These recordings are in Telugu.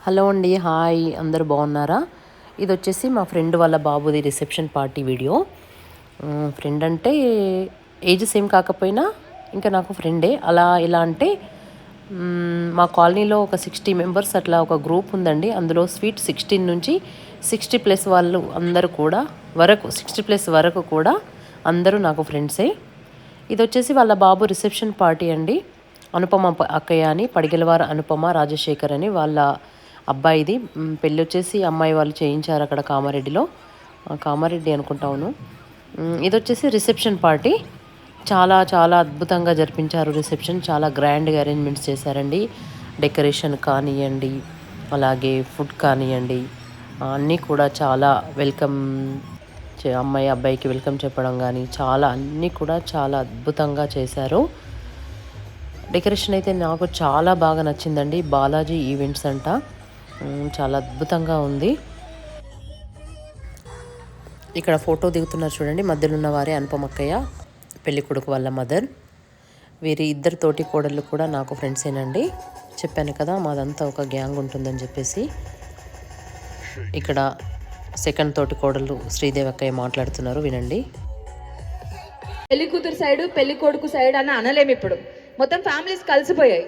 హలో అండి, హాయ్, అందరూ బాగున్నారా? ఇది వచ్చేసి మా ఫ్రెండ్ వాళ్ళ బాబుది రిసెప్షన్ పార్టీ వీడియో. ఫ్రెండ్ అంటే ఏజ్ సేమ్ కాకపోయినా ఇంకా నాకు ఫ్రెండే. అలా ఎలా అంటే మా కాలనీలో ఒక 60 మెంబర్స్ అట్లా ఒక గ్రూప్ ఉందండి. అందులో స్వీట్ 16 నుంచి 60+ వాళ్ళు అందరూ కూడా 60+ వరకు కూడా అందరూ నాకు ఫ్రెండ్సే. ఇది వచ్చేసి వాళ్ళ బాబు రిసెప్షన్ పార్టీ అండి. అనుపమ అక్కయ్య అని, పడిగెలవారు అనుపమ రాజశేఖర్ అని వాళ్ళ అబ్బాయిది పెళ్ళి వచ్చేసి అమ్మాయి వాళ్ళు చేయించారు అక్కడ కామారెడ్డిలో. కామారెడ్డి అనుకుంటాను. ఇది వచ్చేసి రిసెప్షన్ పార్టీ. చాలా చాలా అద్భుతంగా జరిపించారు రిసెప్షన్. చాలా గ్రాండ్గా అరేంజ్మెంట్స్ చేశారండి. డెకరేషన్ కానివ్వండి, అలాగే ఫుడ్ కానివ్వండి, అన్నీ కూడా చాలా వెల్కమ్, అమ్మాయి అబ్బాయికి వెల్కమ్ చెప్పడం కానీ చాలా అన్నీ కూడా చాలా అద్భుతంగా చేశారు. డెకరేషన్ అయితే నాకు చాలా బాగా నచ్చిందండి. బాలాజీ ఈవెంట్స్ అంట, చాలా అద్భుతంగా ఉంది. ఇక్కడ ఫోటో దిగుతున్నారు చూడండి. మధ్యలో ఉన్న వారే అనుపమక్కయ్య, పెళ్లి కొడుకు వాళ్ళ మదర్. వీరి ఇద్దరు తోటి కోడళ్ళు కూడా నాకు ఫ్రెండ్సేనండి. చెప్పాను కదా మాదంతా ఒక గ్యాంగ్ ఉంటుందని చెప్పేసి. ఇక్కడ సెకండ్ తోటి కోడలు శ్రీదేవి అక్కయ్య మాట్లాడుతున్నారు, వినండి. పెళ్లి కూతురు సైడ్ పెళ్లి కొడుకు సైడ్ అని అనలేము. ఇప్పుడు మొత్తం ఫ్యామిలీస్ కలిసిపోయాయి.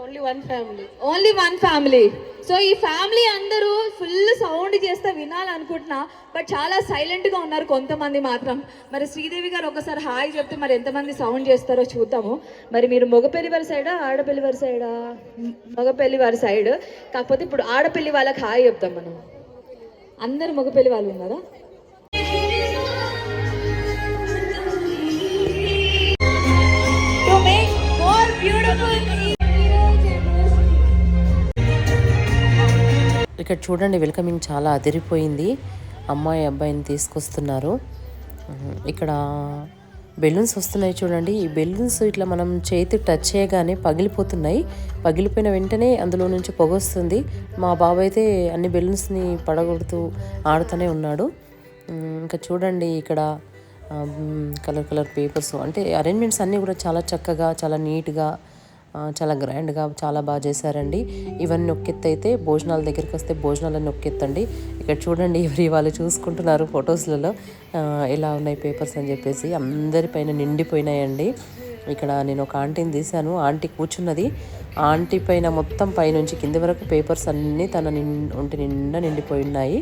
Only one family. సో ఈ ఫ్యామిలీ అందరూ ఫుల్ సౌండ్ చేస్తే వినాలనుకుంటున్నా, బట్ చాలా సైలెంట్గా ఉన్నారు కొంతమంది మాత్రం. మరి శ్రీదేవి గారు ఒకసారి హాయ్ చెప్తే మరి ఎంతమంది సౌండ్ చేస్తారో చూద్దాము. మరి మీరు మగపెళ్లి వారి సైడా ఆడపెళ్లి వారి సైడా? మగపెళ్లి వారి సైడ్. కాకపోతే ఇప్పుడు ఆడపెళ్లి వాళ్ళకి హాయ్ చెప్తాం మనం. అందరు మగపెళ్లి వాళ్ళు ఉన్నారా? ఇక్కడ చూడండి, వెల్కమింగ్ చాలా అదిరిపోయింది. అమ్మాయి అబ్బాయిని తీసుకొస్తున్నారు. ఇక్కడ బెలూన్స్ వస్తున్నాయి చూడండి. ఈ బెలూన్స్ ఇట్లా మనం చేతి టచ్ చేయగానే పగిలిపోతున్నాయి. పగిలిపోయిన వెంటనే అందులో నుంచి పొగ వస్తుంది. మా బాబు అయితే అన్ని బెలూన్స్ని పడగొడుతూ ఆడుతూనే ఉన్నాడు. ఇంకా చూడండి, ఇక్కడ కలర్ కలర్ పేపర్స్, అంటే అరేంజ్మెంట్స్ అన్నీ కూడా చాలా చక్కగా, చాలా నీట్గా, చాలా గ్రాండ్గా చాలా బాగా చేశారండి. ఇవన్నీ నొక్కెత్త అయితే భోజనాల దగ్గరికి వస్తే భోజనాలన్నీ నొక్కెత్తండి. ఇక్కడ చూడండి, ఎవరి వాళ్ళు చూసుకుంటున్నారు ఫొటోస్లలో ఎలా ఉన్నాయి పేపర్స్ అని చెప్పేసి. అందరిపైన నిండిపోయినాయండి. ఇక్కడ నేను ఒక ఆంటీని తీశాను. ఆంటీ కూర్చున్నది. ఆంటీ పైన మొత్తం పైనుంచి కింది వరకు పేపర్స్ అన్నీ తన ఒంటి నిండా నిండిపోయి ఉన్నాయి.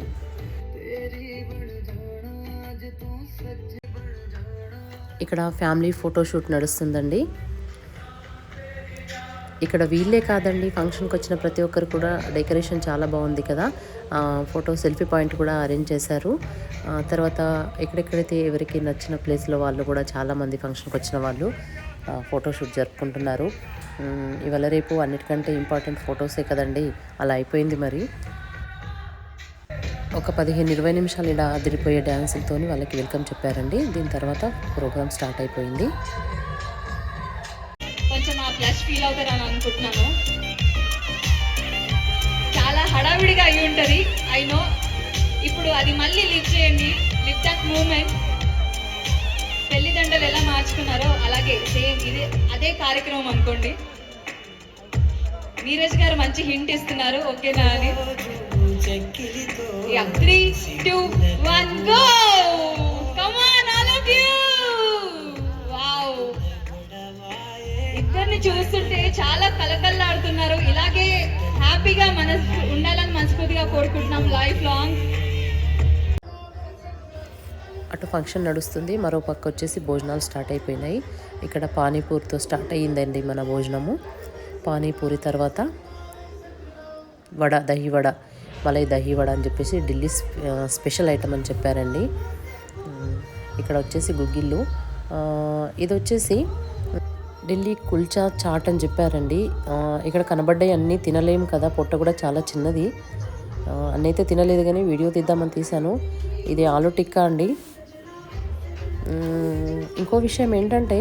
ఇక్కడ ఫ్యామిలీ ఫోటోషూట్ నడుస్తుందండి. ఇక్కడ వీళ్ళే కాదండి, ఫంక్షన్కి వచ్చిన ప్రతి ఒక్కరు కూడా డెకరేషన్ చాలా బాగుంది కదా. ఫోటో సెల్ఫీ పాయింట్ కూడా అరేంజ్ చేశారు. తర్వాత ఎక్కడెక్కడైతే ఎవరికి నచ్చిన ప్లేస్లో వాళ్ళు కూడా చాలామంది ఫంక్షన్కి వచ్చిన వాళ్ళు ఫోటోషూట్ జరుపుకుంటున్నారు. ఇవాళ రేపు అన్నిటికంటే ఇంపార్టెంట్ ఫొటోసే కదండి. అలా అయిపోయింది. మరి ఒక 15-20 నిమిషాలు ఇలా అదిరిపోయే డ్యాన్సులతో వాళ్ళకి వెల్కమ్ చెప్పారండి. దీని తర్వాత ప్రోగ్రామ్ స్టార్ట్ అయిపోయింది. కొంచెం ఆ ప్లస్ ఫీల్ అవుతారని అనుకుంటున్నాను. చాలా హడావిడిగా అయి ఉంటుంది, ఐ నో. ఇప్పుడు అది మళ్ళీ లివ్ చేయండి, లివ్ దట్ మూమెంట్. పెళ్లి దండలు ఎలా మార్చుకున్నారో అలాగే సేమ్ ఇదే అదే కార్యక్రమం అనుకోండి. నీరజ్ గారు మంచి హింట్ ఇస్తున్నారు, ఓకేనా అని. 3, 2, 1 go. Come on all of you. Wow, ఇద్దరిని చూస్తుంటే చాలా కలకల్లాడుతున్నారు. ఇలాగే హ్యాపీగా ఉండాలని మనస్ఫూర్తిగా కోరుకుంటున్నాం లైఫ్ లాంగ్. అటు ఫంక్షన్ నడుస్తుంది, మరో పక్క వచ్చేసి భోజనాలు స్టార్ట్ అయిపోయినాయి. ఇక్కడ పానీపూరితో స్టార్ట్ అయ్యిందండి మన భోజనము. పానీపూరి తర్వాత వడ, దహి వడ, మలై దహి వడ అని చెప్పేసి ఢిల్లీ స్పెషల్ ఐటమ్ అని చెప్పారండి. ఇక్కడ వచ్చేసి గుగ్గిళ్ళు, ఇది వచ్చేసి ఢిల్లీ కుల్చా చాట్ అని చెప్పారండి. ఇక్కడ కనబడ్డాయి అన్నీ తినలేము కదా, పొట్ట కూడా చాలా చిన్నది. అన్నైతే తినలేదు కానీ వీడియో తీద్దామని తీశాను. ఇది ఆలు టిక్కా అండి. ఇంకో విషయం ఏంటంటే,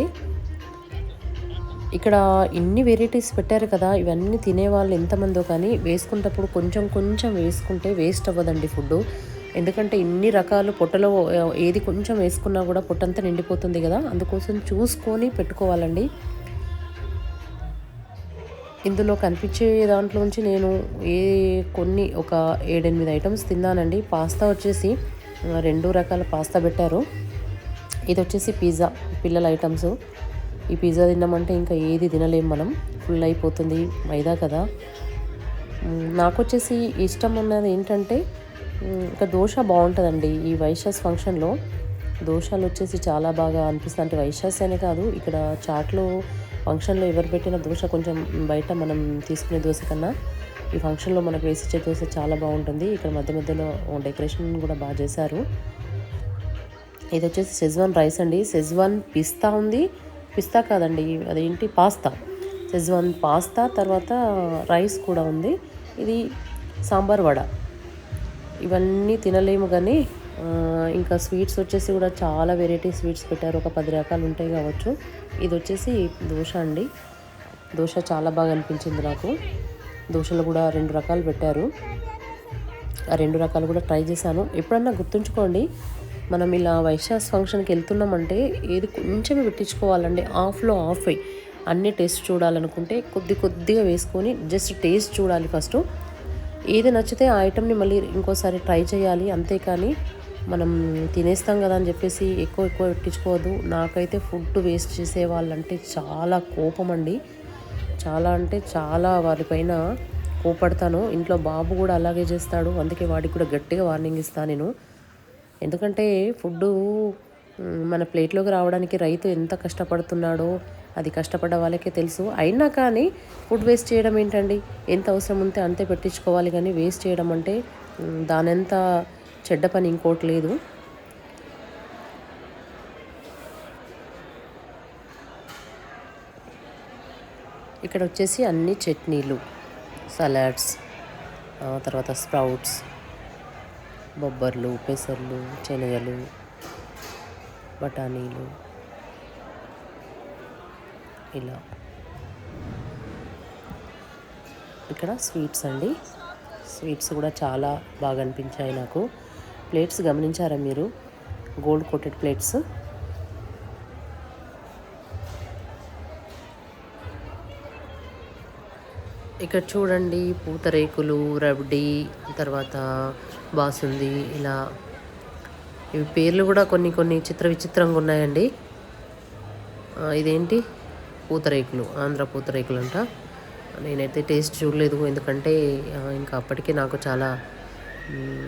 ఇక్కడ ఇన్ని వెరైటీస్ పెట్టారు కదా, ఇవన్నీ తినేవాళ్ళు ఎంతమందో కానీ వేసుకునేటప్పుడు కొంచెం కొంచెం వేసుకుంటే వేస్ట్ అవ్వదండి ఫుడ్. ఎందుకంటే ఇన్ని రకాలు పొట్టలో ఏది కొంచెం వేసుకున్నా కూడా పొట్టంతా నిండిపోతుంది కదా, అందుకోసం చూసుకొని పెట్టుకోవాలండి. ఇందులో కనిపించే దాంట్లోంచి నేను కొన్ని ఒక 7-8 ఐటమ్స్ తిన్నానండి. పాస్తా వచ్చేసి 2 రకాల పాస్తా పెట్టారు. ఇది వచ్చేసి పిజ్జా, పిల్లల ఐటమ్స్. ఈ పిజ్జా తిన్నామంటే ఇంకా ఏది తినలేము మనం, ఫుల్ అయిపోతుంది, మైదా కదా. నాకు వచ్చేసి ఇష్టం ఉన్నది ఏంటంటే ఇంకా దోశ బాగుంటుందండి. ఈ వైశాస్ ఫంక్షన్లో దోశలు వచ్చేసి చాలా బాగా అనిపిస్తుంది. అంటే వైశాస్ అనే కాదు, ఇక్కడ చాట్లో ఫంక్షన్లో ఎవరు పెట్టిన దోశ కొంచెం బయట మనం తీసుకునే దోశ కన్నా ఈ ఫంక్షన్లో మనకు వేసిచ్చే దోశ చాలా బాగుంటుంది. ఇక్కడ మధ్య మధ్యలో డెకరేషన్ కూడా బాగా చేశారు. ఇది వచ్చేసి షెజ్వాన్ రైస్ అండి. షెజ్వాన్ పిస్తా ఉంది, పిస్తా కాదండి అదేంటి పాస్తా, షెజ్వాన్ పాస్తా, తర్వాత రైస్ కూడా ఉంది. ఇది సాంబార్ వడ. ఇవన్నీ తినలేము కానీ ఇంకా స్వీట్స్ వచ్చేసి కూడా చాలా వెరైటీ స్వీట్స్ పెట్టారు. ఒక 10 రకాలు ఉంటాయి కావచ్చు. ఇది వచ్చేసి దోశ అండి. దోశ చాలా బాగా అనిపించింది నాకు. దోశలు కూడా 2 రకాలు పెట్టారు. ఆ 2 రకాలు కూడా ట్రై చేశాను. ఎప్పుడన్నా గుర్తుంచుకోండి, మనం ఇలా వైశాస్ ఫంక్షన్కి వెళ్తున్నామంటే ఏది కొంచెమే పెట్టించుకోవాలండి. ఆఫ్లో ఆఫ్ అన్నీ టేస్ట్ చూడాలనుకుంటే కొద్దిగా వేసుకొని జస్ట్ టేస్ట్ చూడాలి ఫస్ట్. ఏది నచ్చితే ఆ ఐటమ్ని మళ్ళీ ఇంకోసారి ట్రై చేయాలి. అంతేకాని మనం తినేస్తాం కదా అని చెప్పేసి ఎక్కువ పెట్టించుకోవద్దు. నాకైతే ఫుడ్ వేస్ట్ చేసే వాళ్ళంటే చాలా కోపం అండి. చాలా అంటే చాలా వారిపైన కోపడతాను. ఇంట్లో బాబు కూడా అలాగే చేస్తాడు. అందుకే వాడికి కూడా గట్టిగా వార్నింగ్ ఇస్తాను నేను. ఎందుకంటే ఫుడ్డు మన ప్లేట్లోకి రావడానికి రైతు ఎంత కష్టపడుతున్నాడో అది కష్టపడ్డ వాళ్ళకే తెలుసు. అయినా కానీ ఫుడ్ వేస్ట్ చేయడం ఏంటండి? ఎంత అవసరం ఉంటే అంతే పెట్టించుకోవాలి, కానీ వేస్ట్ చేయడం అంటే దానంత చెడ్డ పని ఇంకోటి లేదు. ఇక్కడ వచ్చేసి అన్ని చట్నీలు, సలాడ్స్, తర్వాత స్ప్రౌట్స్, బొబ్బర్లు, పెసర్లు, శనగలు, బఠానీలు, ఇలా. ఇక్కడ స్వీట్స్ అండి. స్వీట్స్ కూడా చాలా బాగా అనిపించాయి నాకు. ప్లేట్స్ గమనించారా మీరు? Gold coated plates. ఇక్కడ చూడండి, పూతరేకులు, రబ్డీ, తర్వాత బాసుంది, ఇలా. ఇవి పేర్లు కూడా కొన్ని విచిత్రంగా ఉన్నాయండి. ఇదేంటి పూతరేకులు, ఆంధ్ర పూతరేకులు అంట. నేనైతే టేస్ట్ చూడలేదు, ఎందుకంటే ఇంకా అప్పటికే నాకు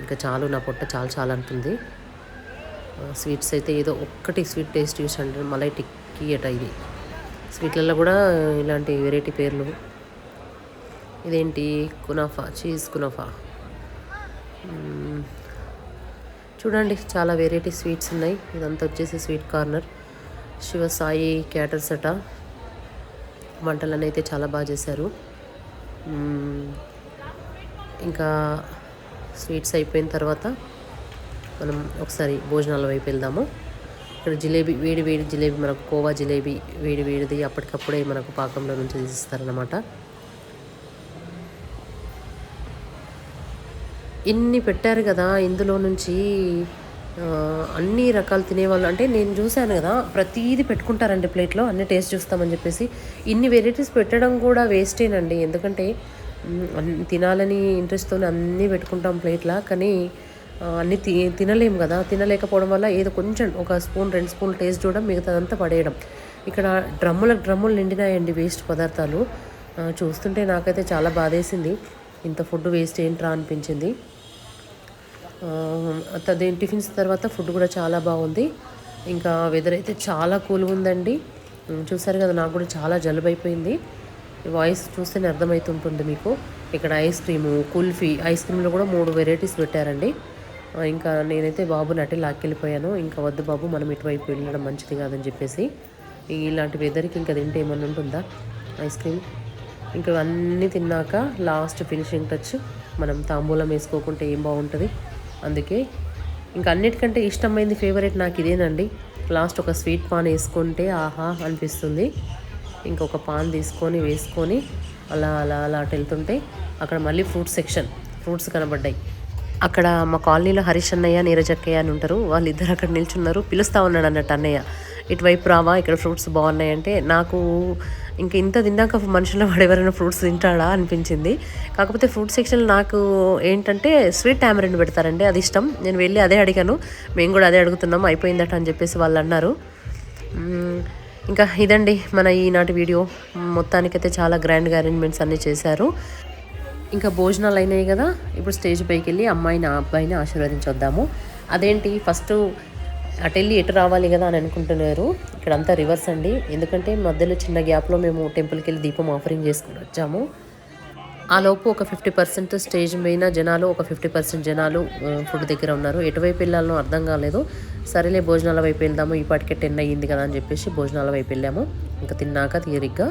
ఇంకా చాలు, నా పొట్ట చాలా అంటుంది. స్వీట్స్ అయితే ఏదో ఒక్కటి స్వీట్ టేస్ట్ చూసండి, మలై టిక్కీ అట. ఇది స్వీట్లలో కూడా ఇలాంటి వెరైటీ పేర్లు. ఇదేంటి కునాఫా, చీజ్ కునాఫా. చూడండి, చాలా వెరైటీ స్వీట్స్ ఉన్నాయి. ఇదంతా వచ్చేసి స్వీట్ కార్నర్. శివసాయి క్యాటర్స్ అట. వంటలను అయితే చాలా బాగా చేశారు. ఇంకా స్వీట్స్ అయిపోయిన తర్వాత మనం ఒకసారి భోజనాల వైపు వెళ్దాము. ఇక్కడ జిలేబీ, వేడి జిలేబీ, మనకు కోవా జిలేబీ వేడిది అప్పటికప్పుడే మనకు పాకంలో నుంచి తీసిస్తారనమాట. ఇన్ని పెట్టారు కదా, ఇందులో నుంచి అన్ని రకాలు తినేవాళ్ళు. అంటే నేను చూశాను కదా, ప్రతీది పెట్టుకుంటారండి ప్లేట్లో, అన్ని టేస్ట్ చూస్తామని చెప్పేసి. ఇన్ని వెరైటీస్ పెట్టడం కూడా వేస్టేనండి. ఎందుకంటే తినాలని ఇంట్రెస్ట్తో అన్నీ పెట్టుకుంటాం ప్లేట్లా, కానీ అన్నీ తినలేము కదా. తినలేకపోవడం వల్ల ఏదో కొంచెం ఒక స్పూన్ 2 స్పూన్లు టేస్ట్ చూడడం, మిగతాదంతా పడేయడం. ఇక్కడ డ్రమ్ములు నిండినాయండి వేస్ట్ పదార్థాలు. చూస్తుంటే నాకైతే చాలా బాధేసింది. ఇంత ఫుడ్ వేస్ట్ ఏంట్రా అనిపించింది. టిఫిన్స్ తర్వాత ఫుడ్ కూడా చాలా బాగుంది. ఇంకా వెదర్ అయితే చాలా కూల్గా ఉందండి. చూసారు కదా, నాకు కూడా చాలా జలుబు అయిపోయింది. వాయిస్ చూస్తేనే అర్థమవుతుంటుంది మీకు. ఇక్కడ ఐస్ క్రీము, కుల్ఫీ, ఐస్ క్రీమ్లో కూడా 3 వెరైటీస్ పెట్టారండి. ఇంకా నేనైతే బాబుని అటే లాక్కెళ్ళిపోయాను. ఇంకా వద్దు బాబు, మనం ఇటువైపు వెళ్ళడం మంచిది కాదని చెప్పేసి. ఇలాంటి వెదర్కి ఇంకా తింటే ఏమన్నా ఉంటుందా ఐస్ క్రీమ్. ఇంకా అన్నీ తిన్నాక లాస్ట్ ఫినిషింగ్ టచ్, మనం తాంబూలం వేసుకోకుంటే ఏం బాగుంటుంది. అందుకే ఇంకా అన్నిటికంటే ఇష్టమైంది, ఫేవరెట్ నాకు ఇదేనండి. లాస్ట్ ఒక స్వీట్ పాన్ వేసుకుంటే ఆహా అనిపిస్తుంది. ఇంకొక పాన్ వేసుకొని అలా అటు వెళ్తుంటే అక్కడ మళ్ళీ ఫ్రూట్స్ సెక్షన్, ఫ్రూట్స్ కనబడ్డాయి. అక్కడ మా కాలనీలో హరీష్ అన్నయ్య నీరజక్కయ్య అని ఉంటారు, వాళ్ళిద్దరు అక్కడ నిల్చున్నారు. పిలుస్తూ ఉన్నాడు అన్నట్టు అన్నయ్య, ఇటువైపు రావా ఇక్కడ ఫ్రూట్స్ బాగున్నాయి అంటే, నాకు ఇంక ఇంత తిన్నాక మనుషుల్లో వాడు ఎవరైనా ఫ్రూట్స్ తింటాడా అనిపించింది. కాకపోతే ఫ్రూట్ సెక్షన్లో నాకు ఏంటంటే స్వీట్ టామరిన్ పెడతారండి, అది ఇష్టం. నేను వెళ్ళి అదే అడిగాను, మేము కూడా అదే అడుగుతున్నాం, అయిపోయిందట అని చెప్పేసి వాళ్ళు అన్నారు. ఇంకా ఇదండి మన ఈనాటి వీడియో. మొత్తానికైతే చాలా గ్రాండ్గా అరేంజ్మెంట్స్ అన్నీ చేశారు. ఇంకా భోజనాలు అయినాయి కదా, ఇప్పుడు స్టేజ్ పైకి వెళ్ళి అమ్మాయిని అబ్బాయిని ఆశీర్వదించొద్దాము. అదేంటి ఫస్ట్ అటు వెళ్ళి ఎటు రావాలి కదా అని అనుకుంటున్నారు. ఇక్కడంతా రివర్స్ అండి, ఎందుకంటే మధ్యలో చిన్న గ్యాప్లో మేము టెంపుల్కి వెళ్ళి దీపం ఆఫరింగ్ చేసుకుని వచ్చాము. ఆ లోపు ఒక 50% స్టేజ్ పైన జనాలు, ఒక 50% జనాలు ఫుడ్ దగ్గర ఉన్నారు. ఎటువైపు వెళ్ళాలో అర్థం కాలేదు. సరేలే భోజనాల వైపు వెళ్దాము, ఈ పాటికే 10 అయ్యింది కదా అని చెప్పేసి భోజనాల వైపు వెళ్ళాము. ఇంకా తిన్నాక తీరిగ్గా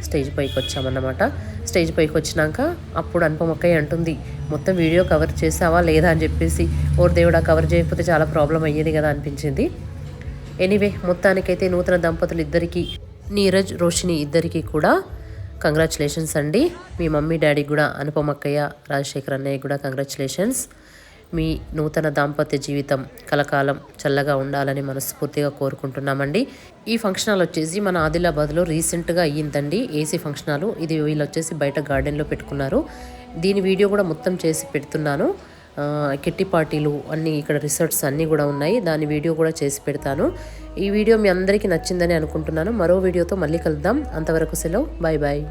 స్టేజ్ పైకి వచ్చామన్నమాట. స్టేజ్ పైకి వచ్చినాక అప్పుడు అనుపమక్కయ్య అంటుంది, మొత్తం వీడియో కవర్ చేసావా లేదా అని చెప్పేసి. ఓర్ దేవుడా, కవర్ చేయకపోతే చాలా ప్రాబ్లం అయ్యేది కదా అనిపించింది. ఎనీవే మొత్తానికైతే నూతన దంపతులు ఇద్దరికి, నీరజ్ రోషిని ఇద్దరికి కూడా కంగ్రాచులేషన్స్ అండి. మీ మమ్మీ డాడీ కూడా, అనుపమక్కయ్య రాజశేఖర్ అన్నయ్య కూడా కంగ్రాచులేషన్స్. మీ నూతన దాంపత్య జీవితం కలకాలం చల్లగా ఉండాలని మనస్ఫూర్తిగా కోరుకుంటున్నామండి. ఈ ఫంక్షన్ హాల్ వచ్చేసి మన ఆదిలాబాద్లో రీసెంట్గా అయ్యిందండి, ఏసీ ఫంక్షన్ హాల్. ఇది వీళ్ళు వచ్చేసి బయట గార్డెన్లో పెట్టుకున్నారు. దీని వీడియో కూడా మొత్తం చేసి పెడుతున్నాను. కిట్టి పార్టీలు అన్నీ, ఇక్కడ రిసార్ట్స్ అన్నీ కూడా ఉన్నాయి, దాని వీడియో కూడా చేసి పెడతాను. ఈ వీడియో మీ అందరికీ నచ్చిందని అనుకుంటున్నాను. మరో వీడియోతో మళ్ళీ కలుద్దాం. అంతవరకు సెలవు, బాయ్ బాయ్.